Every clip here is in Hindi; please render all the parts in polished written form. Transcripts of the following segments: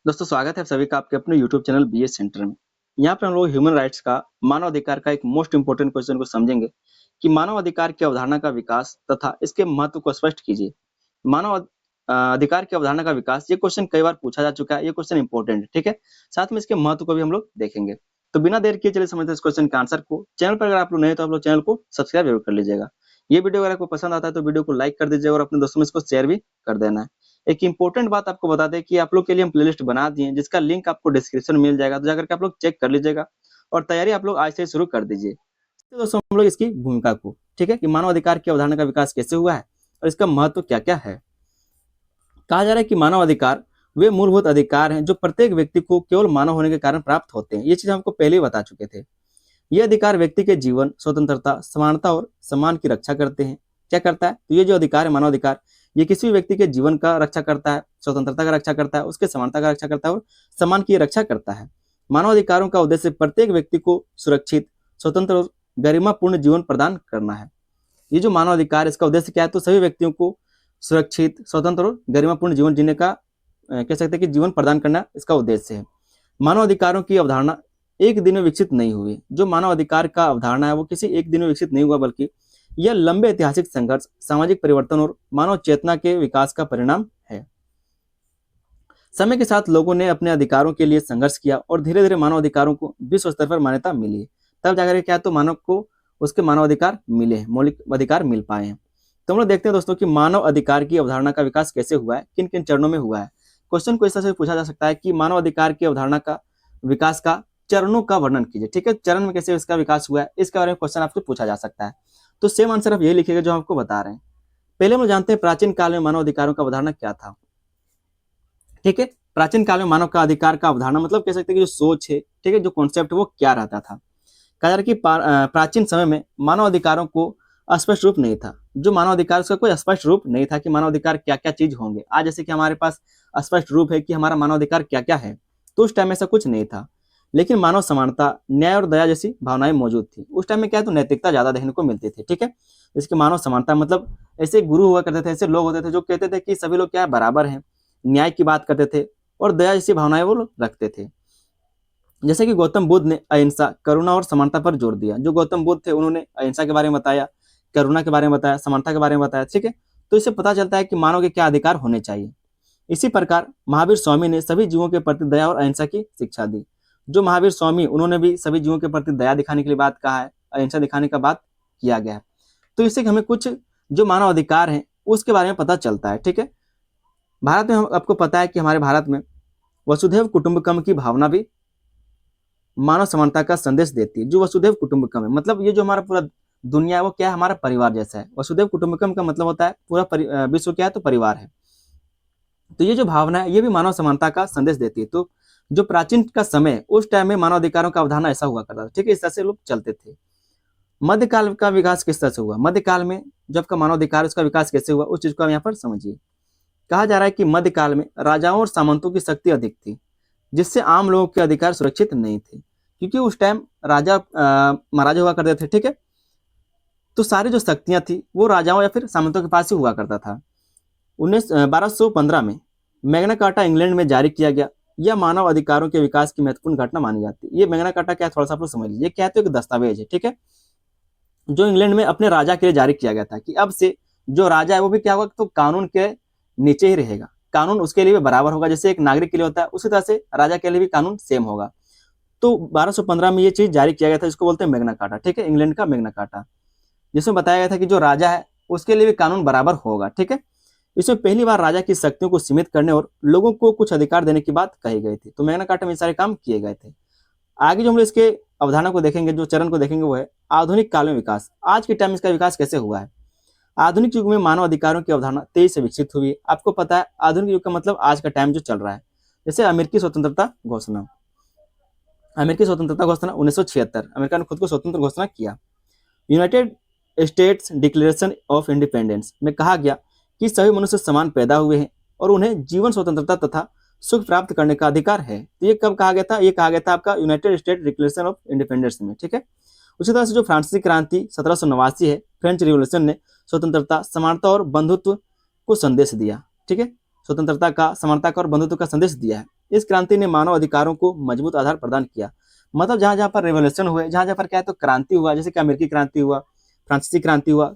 दोस्तों स्वागत है आप सभी का आपके अपने यूट्यूब चैनल बीएस सेंटर में। यहाँ पे हम लोग ह्यूमन राइट्स का मानव अधिकार का एक मोस्ट इंपोर्टेंट क्वेश्चन को समझेंगे कि मानव अधिकार की अवधारणा का विकास तथा इसके महत्व को स्पष्ट कीजिए। मानव अधिकार की अवधारणा का विकास, ये क्वेश्चन कई बार पूछा जा चुका है, ये क्वेश्चन इंपॉर्टेंट है, ठीक है। साथ में इसके महत्व को भी हम लोग देखेंगे। तो बिना देर किए चलिए समझते हैं इस क्वेश्चन के आंसर को। चैनल पर अगर आप लोग नए तो आप लोग चैनल को सब्सक्राइब जरूर कर लीजिएगा। ये वीडियो अगर आपको पसंद आता है तो वीडियो को लाइक कर दीजिएगा और अपने दोस्तों में इसको शेयर भी कर देना है। एक इंपॉर्टेंट बात आपको बता दें कि आप लोग के लिए हम प्लेलिस्ट बना दिए हैं, जिसका लिंक आपको डिस्क्रिप्शन में मिल जाएगा, तो जाकर के आप लोग चेक कर लीजिएगा और तैयारी आप लोग आज से शुरू कर दीजिए। तो दोस्तों हम लोग इसकी भूमिका को, ठीक है, कि मानव अधिकार की अवधारणा का विकास कैसे हुआ है और इसका महत्व क्या क्या है। कहा जा रहा है कि मानव अधिकार वे मूलभूत अधिकार हैं जो प्रत्येक व्यक्ति को केवल मानव होने के कारण प्राप्त होते हैं। ये चीज हमको पहले ही बता चुके थे। ये अधिकार व्यक्ति के जीवन, स्वतंत्रता, समानता और सम्मान की रक्षा करते हैं। क्या करता है? तो ये जो अधिकार है, मानव अधिकार, ये किसी भी व्यक्ति के जीवन का रक्षा करता है, स्वतंत्रता का रक्षा करता है, उसके समानता का रक्षा करता है और सम्मान की रक्षा करता है। मानव अधिकारों का उद्देश्य प्रत्येक व्यक्ति को सुरक्षित, स्वतंत्र और गरिमापूर्ण जीवन प्रदान करना है। ये जो मानव अधिकार, इसका उद्देश्य क्या है? तो सभी व्यक्तियों को सुरक्षित, स्वतंत्र और गरिमापूर्ण जीवन जीने का कह सकते हैं कि जीवन प्रदान करना इसका उद्देश्य है। मानव अधिकारों की अवधारणा एक दिन में विकसित नहीं हुई। जो मानव अधिकार का अवधारणा है वो किसी एक दिन में विकसित नहीं हुआ, बल्कि यह लंबे ऐतिहासिक संघर्ष, सामाजिक परिवर्तन और मानव चेतना के विकास का परिणाम है। समय के साथ लोगों ने अपने अधिकारों के लिए संघर्ष किया और धीरे धीरे मानव अधिकारों को विश्व स्तर पर मान्यता मिली। तब जाकर क्या, तो मानव को उसके मानव अधिकार मिले, मौलिक अधिकार मिल पाए हैं। तो हम लोग देखते हैं दोस्तों कि मानव अधिकार की अवधारणा का विकास कैसे हुआ है, किन किन चरणों में हुआ है। क्वेश्चन को इस तरह से पूछा जा सकता है कि मानव अधिकार की अवधारणा का विकास का चरणों का वर्णन कीजिए, ठीक है। चरण में कैसे इसका विकास हुआ है, इसके बारे में क्वेश्चन आपसे पूछा जा सकता है। तो सेम आंसर आप यही लिखिएगा जो हम आपको बता रहे हैं। पहले हम जानते हैं प्राचीन काल में मानव अधिकारों का अवधारणा क्या था, ठीक है। प्राचीन काल में मानव का अधिकार का अवधारणा मतलब कह सकते हैं कि जो सोच है, ठीक है, जो कॉन्सेप्ट है वो क्या रहता था। कहा जा रहा है कि प्राचीन समय में मानव अधिकारों को स्पष्ट रूप नहीं था। जो मानव अधिकार, उसका कोई स्पष्ट रूप नहीं था कि मानव अधिकार क्या क्या चीज होंगे। आज जैसे कि हमारे पास स्पष्ट रूप है कि हमारा मानव अधिकार क्या क्या है, तो उस टाइम ऐसा कुछ नहीं था। लेकिन मानव समानता, न्याय और दया जैसी भावनाएं मौजूद थी। उस टाइम में क्या है, तो नैतिकता ज्यादा देखने को मिलती थी, ठीक है। जिसकी मानव समानता मतलब ऐसे गुरु हुआ करते थे, ऐसे लोग होते थे जो कहते थे कि सभी लोग क्या है, बराबर हैं, न्याय की बात करते थे और दया जैसी भावनाएं वो लोग रखते थे। जैसे कि गौतम बुद्ध ने अहिंसा, करुणा और समानता पर जोर दिया। जो गौतम बुद्ध थे उन्होंने अहिंसा के बारे में बताया, करुणा के बारे में बताया, समानता के बारे में बताया, ठीक है। तो इससे पता चलता है कि मानव के क्या अधिकार होने चाहिए। इसी प्रकार महावीर स्वामी ने सभी जीवों के प्रति दया और अहिंसा की शिक्षा दी। जो महावीर स्वामी, उन्होंने भी सभी जीवों के प्रति दया दिखाने के लिए बात कहा है, अहिंसा दिखाने का बात किया गया है। तो इससे हमें कुछ जो मानव अधिकार है उसके बारे में पता चलता है, ठीक है। भारत में आपको पता है कि हमारे भारत में वसुधैव कुटुंबकम की भावना भी मानव समानता का संदेश देती है। जो वसुधैव कुटुंबकम है, मतलब ये जो हमारा पूरा दुनिया है वो क्या है, हमारा परिवार जैसा है। वसुधैव कुटुंबकम का मतलब होता है पूरा विश्व क्या है, तो परिवार है। तो ये जो भावना है ये भी मानव समानता का संदेश देती है। तो जो प्राचीन का समय, उस टाइम में मानव अधिकारों का अवधारणा ऐसा हुआ करता था, ठीक है। इस तरह से लोग चलते थे। मध्यकाल का विकास किस तरह से हुआ? मध्यकाल में जब का मानव अधिकार, उसका विकास कैसे हुआ, उस चीज को हम यहाँ पर समझिए। कहा जा रहा है कि मध्यकाल में राजाओं और सामंतों की शक्ति अधिक थी, जिससे आम लोगों के अधिकार सुरक्षित नहीं थे। क्योंकि उस टाइम राजा महाराजा हुआ करते थे, ठीक है। तो सारी जो शक्तियां थी वो राजाओं या फिर सामंतों के पास ही हुआ करता था। 1215 में मैग्ना कार्टा इंग्लैंड में जारी किया गया। यह मानव अधिकारों के विकास की महत्वपूर्ण घटना मानी जाती है। ये मैग्ना कार्टा क्या है, थोड़ा सा आप लोग समझ लीजिए। क्या है, तो एक दस्तावेज है, ठीक है, जो इंग्लैंड में अपने राजा के लिए जारी किया गया था कि अब से जो राजा है वो भी क्या होगा, तो कानून के नीचे ही रहेगा। कानून उसके लिए भी बराबर होगा, जैसे एक नागरिक के लिए होता है उसी तरह से राजा के लिए भी कानून सेम होगा। तो 1215 में ये चीज जारी किया गया था, इसको बोलते हैं मैग्ना कार्टा, ठीक है, इंग्लैंड का मैग्ना कार्टा, जिसमें बताया गया था कि जो राजा है उसके लिए भी कानून बराबर होगा, ठीक है। इसमें पहली बार राजा की शक्तियों को सीमित करने और लोगों को कुछ अधिकार देने की बात कही गई थी। तो मैग्ना कार्टा में सारे काम किए गए थे। आगे जो हम लोग इसके अवधारणा को देखेंगे, जो चरण को देखेंगे, वो है आधुनिक काल में विकास। आज के टाइम इसका विकास कैसे हुआ है? आधुनिक युग में मानव अधिकारों की अवधारणा तेजी से विकसित हुई है। आपको पता है आधुनिक युग का मतलब आज का टाइम जो चल रहा है। जैसे अमेरिकी स्वतंत्रता घोषणा, अमेरिकी स्वतंत्रता घोषणा 1976, अमेरिका ने खुद को स्वतंत्र घोषणा किया। United states declaration of independence में कहा गया कि सभी मनुष्य समान पैदा हुए हैं और उन्हें जीवन, स्वतंत्रता तथा सुख प्राप्त करने का अधिकार है। तो ये कब कहा गया था? ये कहा गया था आपका United state declaration of independence में, ठीक है। उसी तरह से जो फ्रांसीसी क्रांति 1789 है, फ्रेंच रिवॉल्यूशन ने स्वतंत्रता, समानता और बंधुत्व को संदेश दिया, ठीक है। स्वतंत्रता का, समानता का और बंधुत्व का संदेश दिया है। इस क्रांति ने मानव अधिकारों को मजबूत आधार प्रदान किया। मतलब जहां जहां पर रेवोल्यूशन हुए, जहां जहां पर क्या है तो क्रांति हुआ, जैसे कि अमेरिकी क्रांति हुआ, फ्रांसीसी क्रांति हुआ,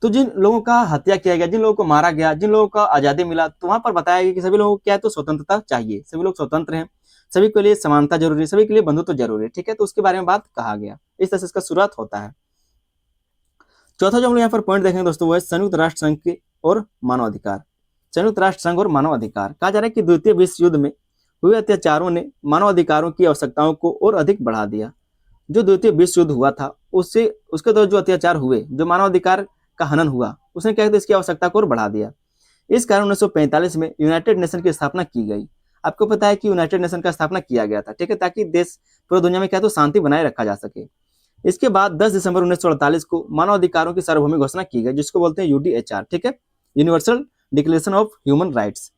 तो जिन लोगों का हत्या किया गया, जिन लोगों को मारा गया, जिन लोगों का आजादी मिला, तो वहां पर बताया गया कि सभी लोगों को क्या है तो स्वतंत्रता चाहिए, सभी लोग स्वतंत्र हैं, सभी के लिए समानता जरूरी है, सभी के लिए बंधुत्व जरूरी है। ठीक है, तो उसके बारे में बात कहा गया। इस तरह से इसका शुरुआत होता है। चौथा जो हम लोग यहाँ पर पॉइंट देखेंगे दोस्तों, वो है संयुक्त राष्ट्र संघ के और मानवाधिकार। संयुक्त राष्ट्र संघ और मानवाधिकार, कहा जा रहा है कि द्वितीय विश्व युद्ध में हुए अत्याचारों ने मानवाधिकारों की आवश्यकताओं को और अधिक बढ़ा दिया। जो द्वितीय विश्व युद्ध हुआ था, उससे उसके दौरान जो अत्याचार हुए, जो मानवाधिकार का हनन हुआ, उसने क्या किया, इसकी आवश्यकता को और बढ़ा दिया। इस कारण 1945 में यूनाइटेड नेशन की स्थापना की गई। आपको पता है कि यूनाइटेड नेशन का स्थापना किया गया था, ठीक है, ताकि देश पूरी दुनिया में क्या तो शांति बनाए रखा जा सके। इसके बाद 10 दिसंबर 1948 को मानवाधिकारों की सार्वभौमिक घोषणा की गई, जिसको बोलते हैं यूडीएचआर, ठीक है, universal declaration of human rights.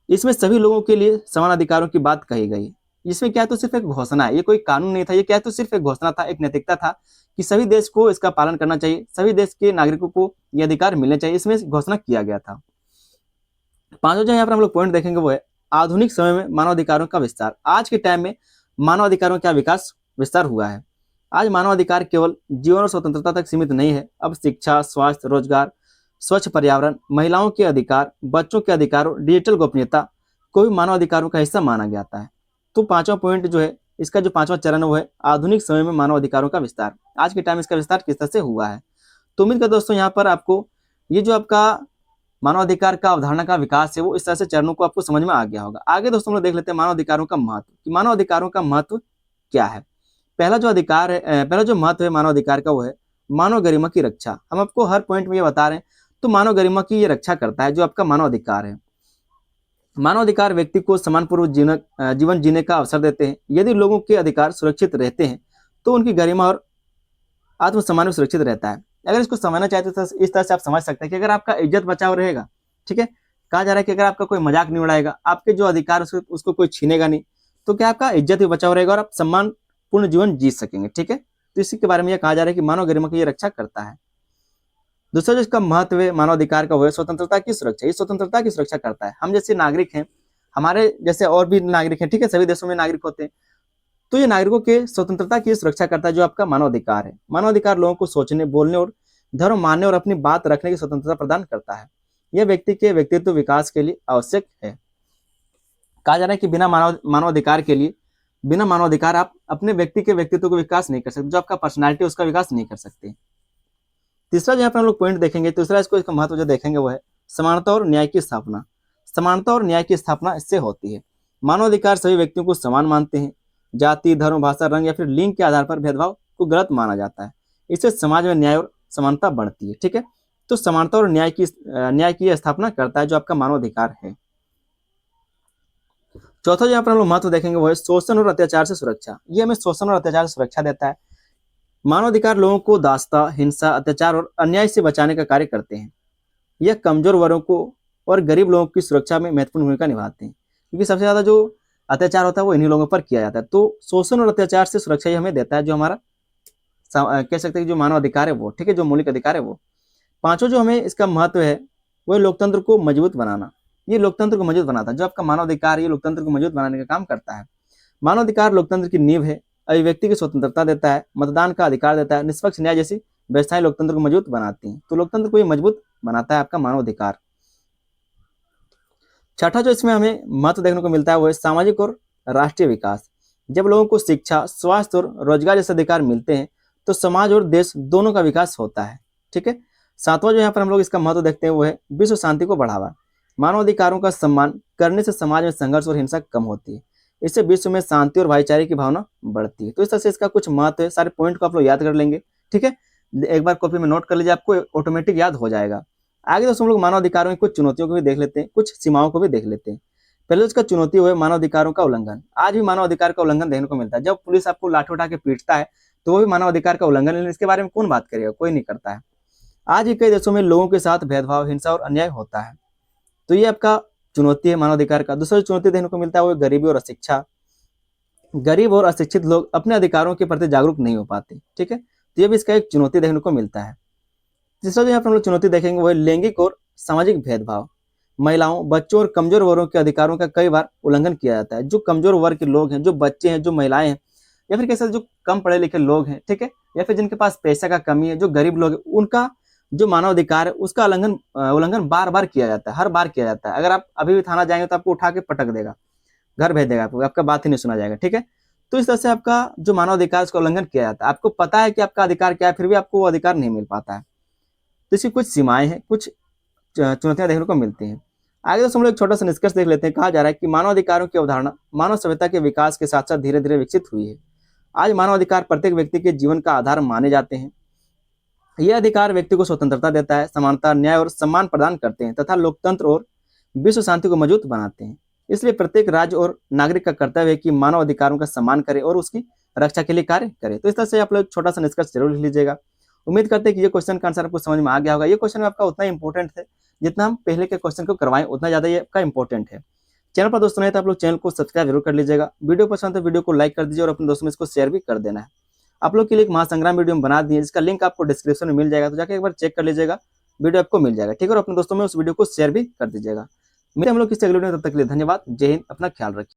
इसमें सभी लोगों के लिए समान अधिकारों की बात कही गई। इसमें क्या तो सिर्फ एक घोषणा है, ये कोई कानून नहीं था, ये क्या तो सिर्फ एक घोषणा था, एक नैतिकता था कि सभी देश को इसका पालन करना चाहिए, सभी देश के नागरिकों को ये अधिकार मिलने चाहिए, इसमें घोषणा किया गया था। पांचों जो यहाँ पर हम लोग पॉइंट देखेंगे वो है आधुनिक समय में मानवाधिकारों का विस्तार। आज के टाइम में मानवाधिकारों का विकास विस्तार हुआ है। आज मानवाधिकार केवल जीवन और स्वतंत्रता तक सीमित नहीं है, अब शिक्षा, स्वास्थ्य, रोजगार, स्वच्छ पर्यावरण, महिलाओं के अधिकार, बच्चों के अधिकार और डिजिटल गोपनीयता को भी मानवाधिकारों का हिस्सा माना जाता है। तो पांचवा पॉइंट जो है, इसका जो पांचवा चरण है वो है आधुनिक समय में मानवाधिकारों का विस्तार। आज के टाइम इसका विस्तार किस तरह से हुआ है। तो उम्मीद करता दोस्तों यहाँ पर आपको ये जो आपका मानवाधिकार का अवधारणा का विकास है वो इस तरह से चरणों को आपको समझ में आ गया होगा। आगे दोस्तों हम लोग देख लेते हैं मानवाधिकारों का महत्व, कि मानवाधिकारों का महत्व क्या है। पहला जो अधिकार है, पहला जो महत्व है मानवाधिकार का वो है मानव गरिमा की रक्षा। हम आपको हर पॉइंट में ये बता रहे हैं, तो मानव गरिमा की ये रक्षा करता है जो आपका मानवाधिकार है। मानवाधिकार व्यक्ति को सम्मानपूर्वक जीवन जीने का अवसर देते हैं। यदि लोगों के अधिकार सुरक्षित रहते हैं तो उनकी गरिमा और आत्मसम्मान भी सुरक्षित रहता है। अगर इसको समझना चाहते तो इस तरह से आप समझ सकते हैं कि अगर आपका इज्जत बचाव रहेगा, ठीक है, कहा जा रहा है कि अगर आपका कोई मजाक नहीं उड़ाएगा, आपके जो अधिकार उसको कोई छीनेगा नहीं, तो क्या आपका इज्जत भी बचाव रहेगा और आप सम्मानपूर्ण जीवन जी सकेंगे। ठीक है, तो इसी के बारे में यह कहा जा रहा है कि मानव गरिमा की रक्षा करता है। दूसरा जो इसका महत्व है मानवाधिकार का वो है स्वतंत्रता की सुरक्षा। ये स्वतंत्रता की सुरक्षा करता है। हम जैसे नागरिक हैं, हमारे जैसे और भी नागरिक हैं, ठीक है, सभी देशों में नागरिक होते हैं, तो ये नागरिकों के स्वतंत्रता की सुरक्षा करता है जो आपका मानवाधिकार है। मानवाधिकार लोगों को सोचने, बोलने और धर्म मानने और अपनी बात रखने की स्वतंत्रता प्रदान करता है। यह व्यक्ति के व्यक्तित्व विकास के लिए आवश्यक है। कहा जा रहा है कि बिना मानवाधिकार के लिए, बिना मानवाधिकार आप अपने व्यक्ति के व्यक्तित्व को विकास नहीं कर सकते, जो आपका पर्सनैलिटी उसका विकास नहीं कर सकते। तीसरा यहाँ पर हम लोग पॉइंट देखेंगे, तीसरा इसका महत्व जो देखेंगे वो है समानता और न्याय की स्थापना। समानता और न्याय की स्थापना इससे होती है। मानवाधिकार सभी व्यक्तियों को समान मानते हैं। जाति, धर्म, भाषा, रंग या फिर लिंग के आधार पर भेदभाव को गलत माना जाता है। इससे समाज में न्याय और समानता बढ़ती है। ठीक है, तो समानता और न्याय की स्थापना करता है जो आपका मानवाधिकार है। चौथा जो यहाँ पर हम लोग महत्व देखेंगे वो है शोषण और अत्याचार से सुरक्षा। ये हमें शोषण और अत्याचार से सुरक्षा देता है। मानवाधिकार लोगों को दासता, हिंसा, अत्याचार और अन्याय से बचाने का कार्य करते हैं। यह कमजोर वर्गों को और गरीब लोगों की सुरक्षा में महत्वपूर्ण भूमिका निभाते हैं, क्योंकि सबसे ज्यादा जो अत्याचार होता है वो इन्हीं लोगों पर किया जाता है। तो शोषण और अत्याचार से सुरक्षा ही हमें देता है जो हमारा कह सकते हैं जो मानव अधिकार है वो, ठीक है, जो मौलिक अधिकार है वो। पांचों जो हमें इसका महत्व है वो लोकतंत्र को मजबूत बनाना। ये लोकतंत्र को मजबूत बनाता है। जो आपका मानवाधिकार ये लोकतंत्र को मजबूत बनाने का काम करता है। मानवाधिकार लोकतंत्र की नींव है। अभिव्यक्ति की स्वतंत्रता देता है, मतदान का अधिकार देता है, निष्पक्ष न्याय जैसी व्यवस्थाएं लोकतंत्र को मजबूत बनाती हैं। तो लोकतंत्र को ये मजबूत बनाता है आपका मानवाधिकार। छठा जो इसमें हमें महत्व देखने को मिलता है वो है सामाजिक और राष्ट्रीय विकास। जब लोगों को शिक्षा, स्वास्थ्य और रोजगार जैसे अधिकार मिलते हैं तो समाज और देश दोनों का विकास होता है। ठीक है, सातवां जो यहाँ पर हम लोग इसका महत्व देखते हैं वो है विश्व शांति को बढ़ावा। मानवाधिकारों का सम्मान करने से समाज में संघर्ष और हिंसा कम होती है। इससे विश्व में शांति और भाईचारे की भावना बढ़ती है। तो इस तरह से इसका कुछ महत्व है। सारे पॉइंट को आप लोग याद कर लेंगे। ठीक है, एक बार कॉपी में नोट कर लीजिए, आपको ऑटोमेटिक याद हो जाएगा। आगे दोस्तों हम लोग मानवाधिकारों की कुछ चुनौतियों को भी देख लेते हैं, कुछ सीमाओं को भी देख लेते हैं। पहले उसका चुनौती हुआ मानवाधिकारों का उल्लंघन। आज भी मानवाधिकार का उल्लंघन देखने को मिलता है। जब पुलिस आपको लाठी उठा के पीटता है तो वो भी मानवाधिकार का उल्लंघन, लेकिन इसके बारे में कौन बात करेगा, कोई नहीं करता है। आज भी कई देशों में लोगों के साथ भेदभाव, हिंसा और अन्याय होता है। तो ये आपका चुनौती है मानवाधिकार का। दूसरा चुनौती देखने को मिलता है वो गरीबी और अशिक्षा। गरीब और अशिक्षित लोग अपने अधिकारों के प्रति जागरूक नहीं हो पाते। ठीक है, तो ये भी इसका एक चुनौती देखने को मिलता है। तीसरा जो यहाँ पर हम लोग चुनौती देखेंगे वो है लैंगिक और सामाजिक भेदभाव। महिलाओं, बच्चों और कमजोर वर्गों के अधिकारों का कई बार उल्लंघन किया जाता है। जो कमजोर वर्ग के लोग हैं, जो बच्चे हैं, जो महिलाएं हैं, या फिर कैसे जो कम पढ़े लिखे लोग हैं, ठीक है, या फिर जिनके पास पैसा का कमी है, जो गरीब लोग हैं, उनका जो मानवाधिकार है उसका उल्लंघन बार बार किया जाता है, हर बार किया जाता है। अगर आप अभी भी थाना जाएंगे तो आपको उठा के पटक देगा, घर भेज देगा आपको, आपका बात ही नहीं सुना जाएगा, ठीक है। तो इस तरह से आपका जो मानवाधिकार है उसका उल्लंघन किया जाता है। आपको पता है कि आपका अधिकार क्या है, फिर भी आपको वो अधिकार नहीं मिल पाता है। तो इसकी कुछ सीमाएं हैं, कुछ चुनौतियां देखने को मिलती हैं। आगे दोस्तों हम लोग एक छोटा सा निष्कर्ष देख लेते हैं। कहा जा रहा है कि मानवाधिकारों की अवधारणा मानव सभ्यता के विकास के साथ साथ धीरे धीरे विकसित हुई है। आज मानवाधिकार प्रत्येक व्यक्ति के जीवन का आधार माने जाते हैं। यह अधिकार व्यक्ति को स्वतंत्रता देता है, समानता, न्याय और सम्मान प्रदान करते हैं तथा लोकतंत्र और विश्व शांति को मजबूत बनाते हैं। इसलिए प्रत्येक राज्य और नागरिक का कर्तव्य है कि मानव अधिकारों का सम्मान करे और उसकी रक्षा के लिए कार्य करे। तो इस तरह से आप लोग छोटा सा निष्कर्ष जरूर लिख लीजिएगा। उम्मीद करते हैं कि ये क्वेश्चन का आंसर आपको समझ में आ गया होगा। ये क्वेश्चन आपका उतना इंपॉर्टेंट है, जितना हम पहले के क्वेश्चन को करवाएं उतना ज्यादा ये आपका इंपॉर्टेंट है। चैनल पर दोस्तों नहीं तो आप लोग चैनल को सब्सक्राइब जरूर कर लीजिएगा। वीडियो पसंद है तो वीडियो को लाइक कर दीजिए और अपने दोस्तों में इसको शेयर भी कर देना है। आप लोग के लिए एक महासंग्राम वीडियो बना दिए, जिसका लिंक आपको डिस्क्रिप्शन में मिल जाएगा, तो जाकर एक बार चेक कर लीजिएगा, वीडियो आपको मिल जाएगा, ठीक है। और अपने दोस्तों में उस वीडियो को शेयर भी कर दीजिएगा। मिलते हैं हम लोग किसी अगले वीडियो में, तब तक के लिए धन्यवाद। जय हिंद, अपना ख्याल रखिए।